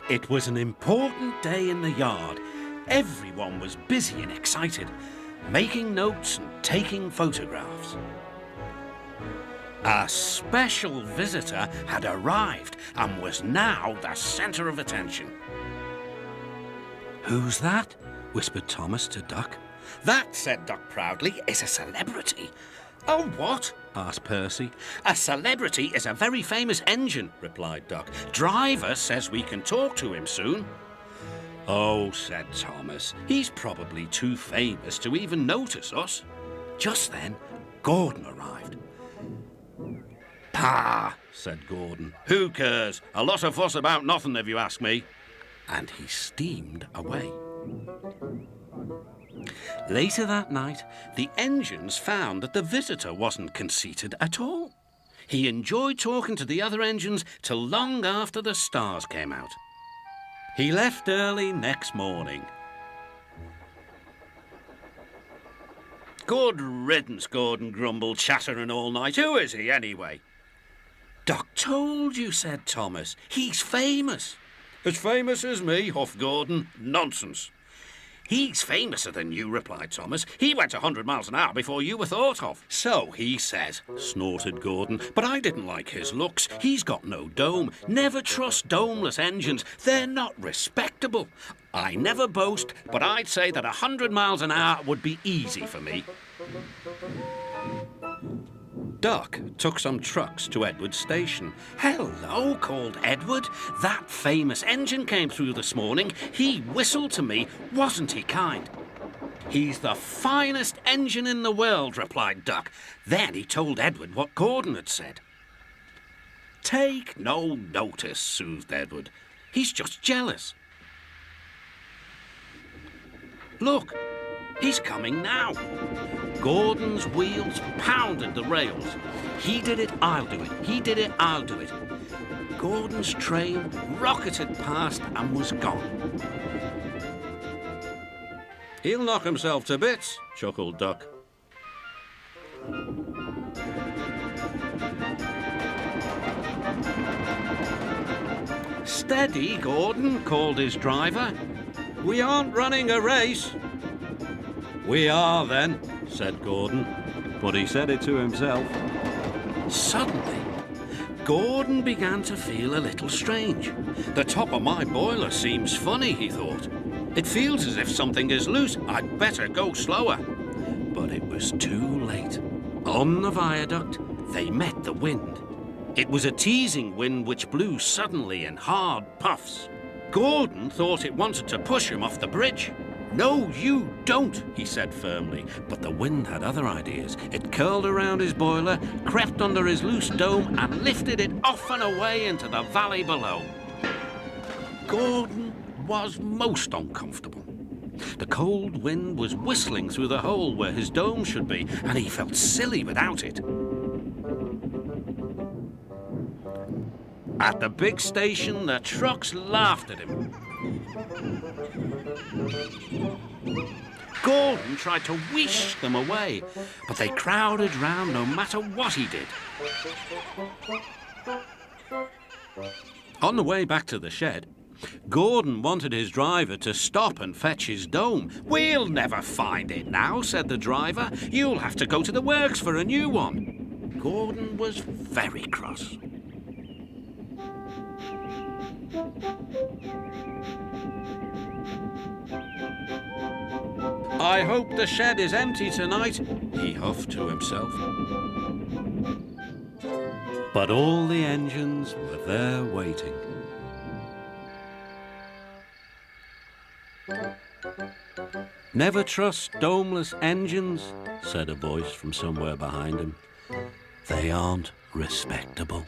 It was an important day in the yard. Everyone was busy and excited, making notes and taking photographs. A special visitor had arrived and was now the centre of attention. "Who's that?" whispered Thomas to Duck. "That," said Duck proudly, "is a celebrity." "Oh, what?" asked Percy. "A celebrity is a very famous engine," replied Duck. "Driver says we can talk to him soon." "Oh," said Thomas, "he's probably too famous to even notice us." Just then, Gordon arrived. "Pah," said Gordon. "Who cares? A lot of fuss about nothing, if you ask me." And he steamed away. Later that night, the engines found that the visitor wasn't conceited at all. He enjoyed talking to the other engines till long after the stars came out. He left early next morning. "Good riddance," Gordon grumbled, chattering all night. "Who is he, anyway?" "Duck told you," said Thomas. "He's famous." "As famous as me?" huffed Gordon. "Nonsense." "He's famouser than you," replied Thomas. "He went 100 miles an hour before you were thought of." "So he says," snorted Gordon. "But I didn't like his looks. He's got no dome. Never trust domeless engines. They're not respectable. I never boast, but I'd say that 100 miles an hour would be easy for me." Duck took some trucks to Edward's station. "Hello," called Edward. "That famous engine came through this morning. He whistled to me. Wasn't he kind?" "He's the finest engine in the world," replied Duck. Then he told Edward what Gordon had said. "Take no notice," soothed Edward. "He's just jealous. Look, he's coming now." Gordon's wheels pounded the rails. "He did it, I'll do it. He did it, I'll do it." Gordon's train rocketed past and was gone. "He'll knock himself to bits," chuckled Duck. "Steady, Gordon," called his driver. "We aren't running a race." "We are, then," said Gordon, but he said it to himself. Suddenly, Gordon began to feel a little strange. "The top of my boiler seems funny," he thought. "It feels as if something is loose. I'd better go slower." But it was too late. On the viaduct, they met the wind. It was a teasing wind which blew suddenly in hard puffs. Gordon thought it wanted to push him off the bridge. "No, you don't," he said firmly. But the wind had other ideas. It curled around his boiler, crept under his loose dome, and lifted it off and away into the valley below. Gordon was most uncomfortable. The cold wind was whistling through the hole where his dome should be, and he felt silly without it. At the big station, the trucks laughed at him. Gordon tried to whisk them away, but they crowded round no matter what he did. On the way back to the shed, Gordon wanted his driver to stop and fetch his dome. "We'll never find it now," said the driver. "You'll have to go to the works for a new one." Gordon was very cross. "I hope the shed is empty tonight," he huffed to himself. But all the engines were there waiting. "Never trust domeless engines," said a voice from somewhere behind him. "They aren't respectable."